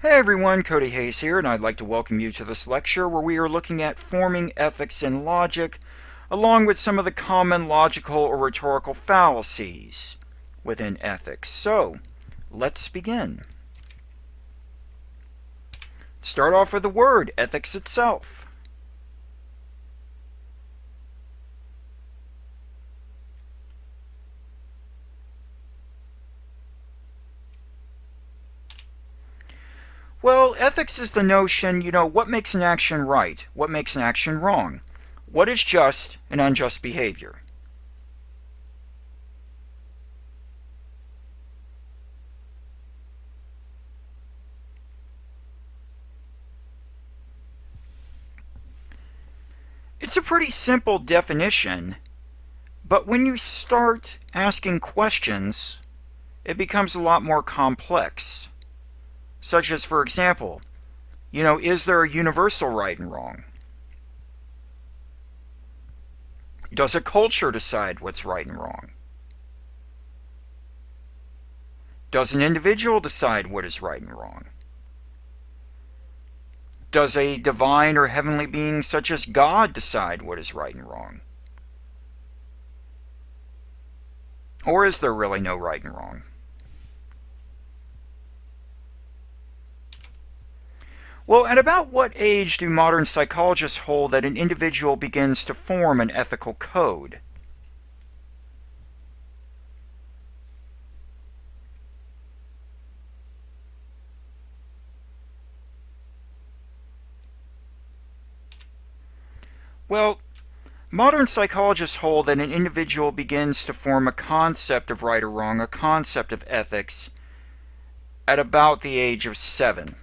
Hey everyone, Cody Hayes here, and I'd like to welcome you to this lecture where we are looking at forming ethics in logic, along with some of the common logical or rhetorical fallacies within ethics. So, let's begin. Start off with the word, ethics itself. Well, ethics is the notion, what makes an action right? What makes an action wrong? What is just and unjust behavior? It's a pretty simple definition, but when you start asking questions, it becomes a lot more complex. Such as, for example, is there a universal right and wrong? Does a culture decide what's right and wrong? Does an individual decide what is right and wrong? Does a divine or heavenly being such as God decide what is right and wrong? Or is there really no right and wrong? Well, at about what age do modern psychologists hold that an individual begins to form an ethical code? Well, modern psychologists hold that an individual begins to form a concept of right or wrong, a concept of ethics, at about the age of 7.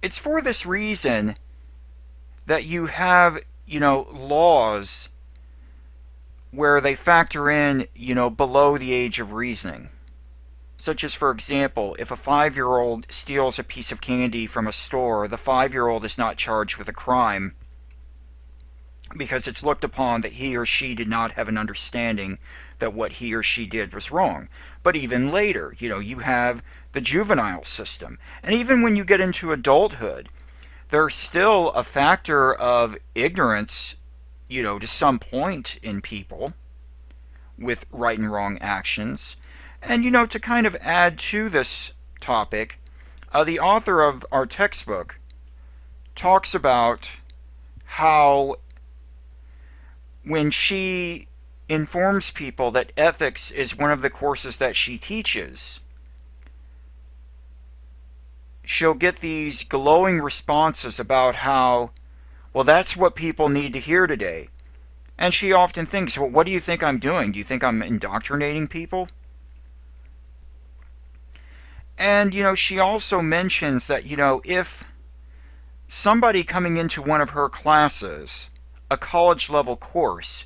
It's for this reason that you have, laws where they factor in, below the age of reasoning. Such as, for example, if a 5-year-old steals a piece of candy from a store, the 5-year-old is not charged with a crime because it's looked upon that he or she did not have an understanding that what he or she did was wrong. But even later, you have the juvenile system. And even when you get into adulthood, there's still a factor of ignorance, to some point in people with right and wrong actions. And, to kind of add to this topic, the author of our textbook talks about how when she informs people that ethics is one of the courses that she teaches, she'll get these glowing responses about how, well, that's what people need to hear today. And she often thinks, well, what do you think I'm doing? Do you think I'm indoctrinating people? And, she also mentions that, if somebody coming into one of her classes, a college level course,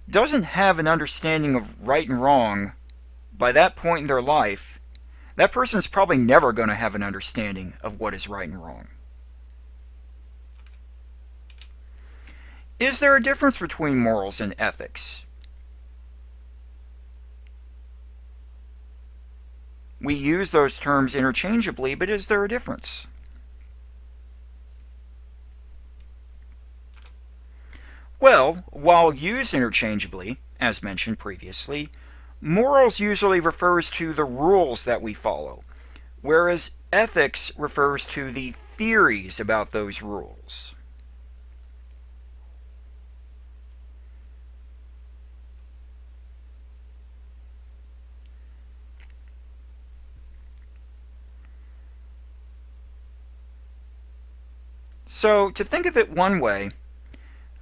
doesn't have an understanding of right and wrong by that point in their life, that person's probably never going to have an understanding of what is right and wrong. Is there a difference between morals and ethics? We use those terms interchangeably, but is there a difference? Well, while used interchangeably, as mentioned previously, morals usually refers to the rules that we follow, whereas ethics refers to the theories about those rules. So, to think of it one way,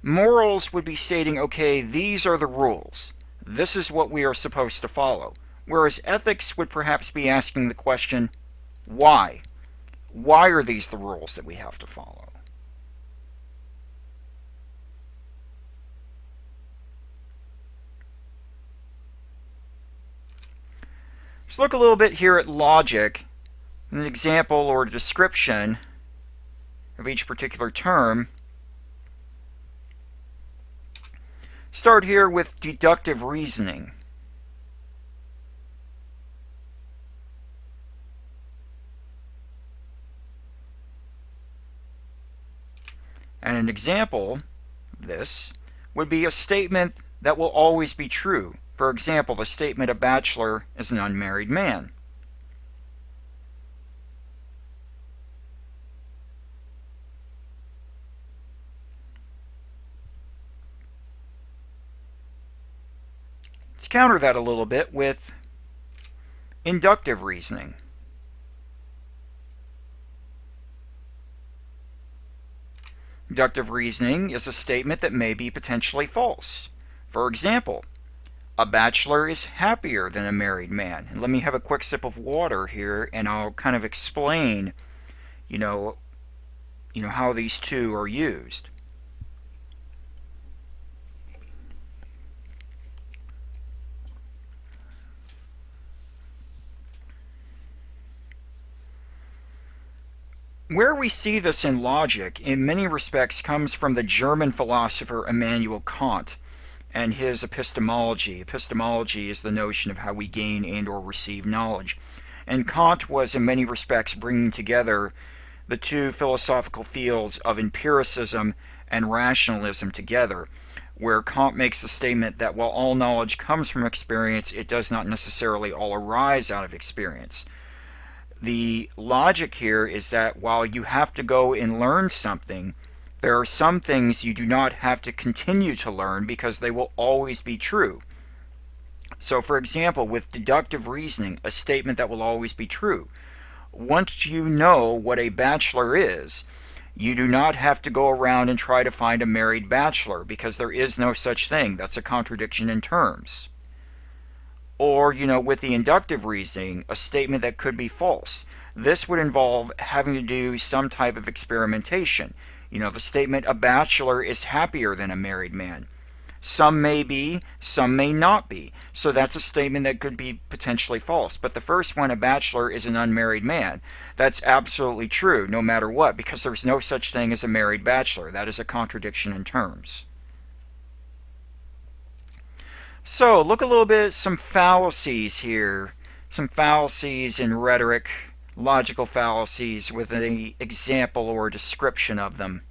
morals would be stating, okay, these are the rules. This is what we are supposed to follow. Whereas ethics would perhaps be asking the question, why? Why are these the rules that we have to follow? Let's look a little bit here at logic An example or description of each particular term. Start here with deductive reasoning. And an example of this would be a statement that will always be true. For example, the statement a bachelor is an unmarried man. Let's counter that a little bit with inductive reasoning. Inductive reasoning is a statement that may be potentially false. For example, a bachelor is happier than a married man. And let me have a quick sip of water here, and I'll kind of explain, how these two are used. Where we see this in logic, in many respects, comes from the German philosopher Immanuel Kant and his Epistemology. Epistemology is the notion of how we gain and or receive knowledge. And Kant was, in many respects, bringing together the two philosophical fields of empiricism and rationalism together, where Kant makes the statement that while all knowledge comes from experience, it does not necessarily all arise out of experience. The logic here is that while you have to go and learn something, there are some things you do not have to continue to learn because they will always be true. So, for example, with deductive reasoning, a statement that will always be true. Once you know what a bachelor is, you do not have to go around and try to find a married bachelor because there is no such thing. That's a contradiction in terms. Or, with the inductive reasoning, a statement that could be false. This would involve having to do some type of experimentation. The statement, a bachelor is happier than a married man. Some may be, some may not be. So that's a statement that could be potentially false. But the first one, a bachelor is an unmarried man, that's absolutely true no matter what, because there's no such thing as a married bachelor. That is a contradiction in terms. So, look a little bit at some fallacies here. Some fallacies in rhetoric, logical fallacies with an example or description of them.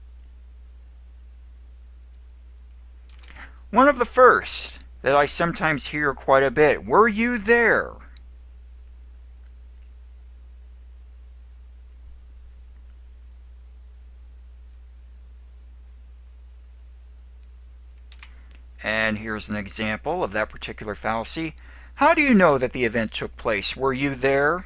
One of the first that I sometimes hear quite a bit, were you there? And here's an example of that particular fallacy. How do you know that the event took place? Were you there?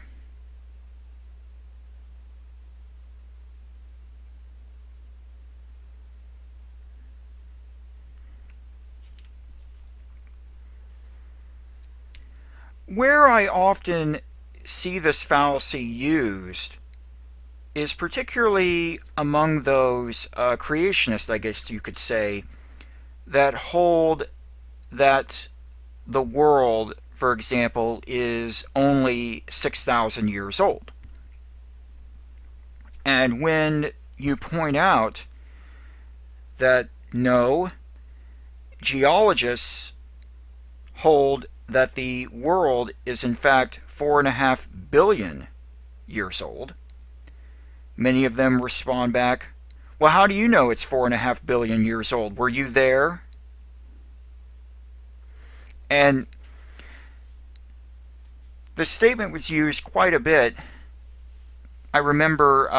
Where I often see this fallacy used is particularly among those creationists, I guess you could say, that hold that the world, for example, is only 6,000 years old. And when you point out that no, geologists hold that the world is in fact 4.5 billion years old, many of them respond back, well, how do you know it's 4.5 billion years old? Were you there? And the statement was used quite a bit. I remember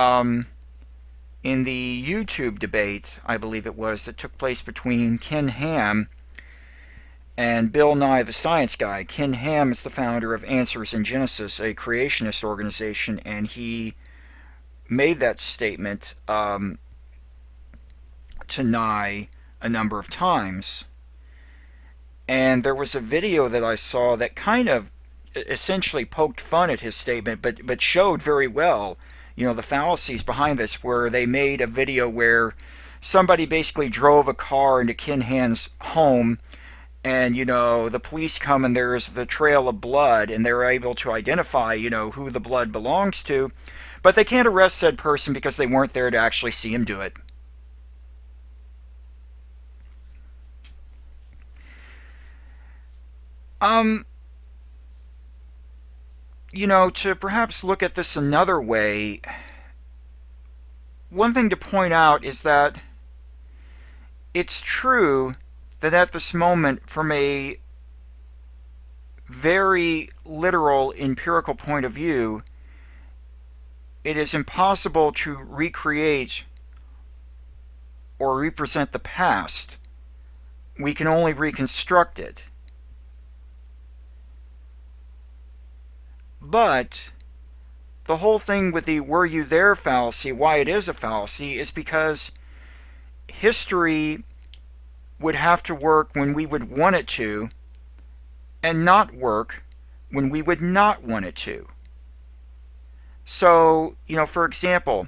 in the YouTube debate, I believe it was, that took place between Ken Ham and Bill Nye the Science Guy. Ken Ham is the founder of Answers in Genesis, a creationist organization, and he made that statement to Nye a number of times. And there was a video that I saw that kind of essentially poked fun at his statement, but showed very well, the fallacies behind this, where they made a video where somebody basically drove a car into Ken Ham's home and, the police come and there's the trail of blood and they're able to identify, who the blood belongs to, but they can't arrest said person because they weren't there to actually see him do it. To perhaps look at this another way, one thing to point out is that it's true that at this moment, from a very literal empirical point of view, it is impossible to recreate or represent the past. We can only reconstruct it. But the whole thing with the were you there fallacy, why it is a fallacy, is because history would have to work when we would want it to, and not work when we would not want it to. So, for example,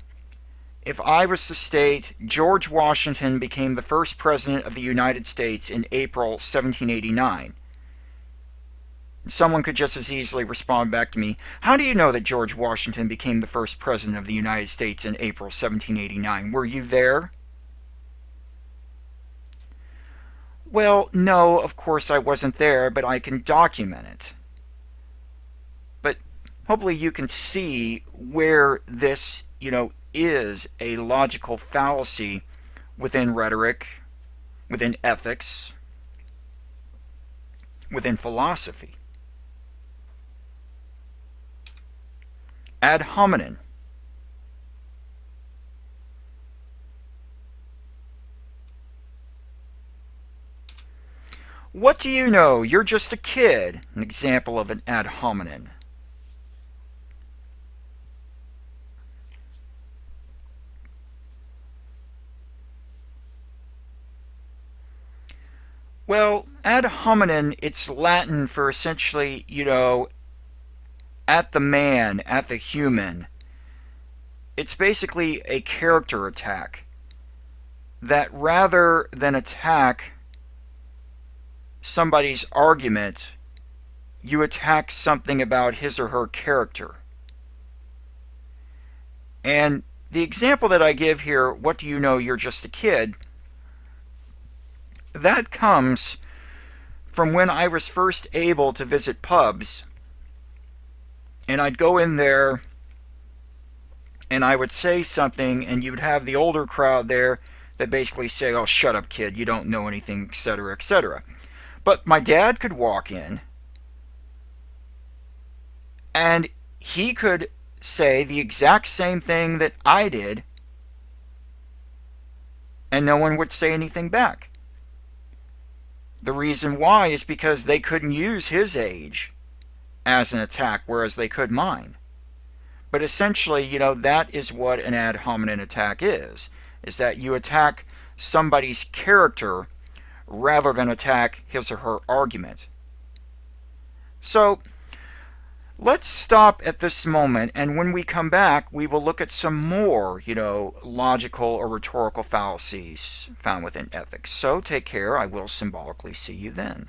if I was to state George Washington became the first president of the United States in April 1789, someone could just as easily respond back to me, how do you know that George Washington became the first president of the United States in April 1789? Were you there? Well, no, of course I wasn't there, but I can document it. But hopefully you can see where this, is a logical fallacy within rhetoric, within ethics, within philosophy. Ad hominem. What do you know? You're just a kid. An example of an ad hominem. Well, ad hominem, it's Latin for essentially, at the man, at the human. It's basically a character attack. That rather than attack somebody's argument, you attack something about his or her character. And the example that I give here, what do you know, you're just a kid, that comes from when I was first able to visit pubs. And I'd go in there and I would say something, and you would have the older crowd there that basically say, oh, shut up, kid, you don't know anything, etc., etc. But my dad could walk in and he could say the exact same thing that I did, and no one would say anything back. The reason why is because they couldn't use his age as an attack, whereas they could mine. But essentially, that is what an ad hominem attack is that you attack somebody's character rather than attack his or her argument. So, let's stop at this moment, and when we come back, we will look at some more, logical or rhetorical fallacies found within ethics. So, take care. I will symbolically see you then.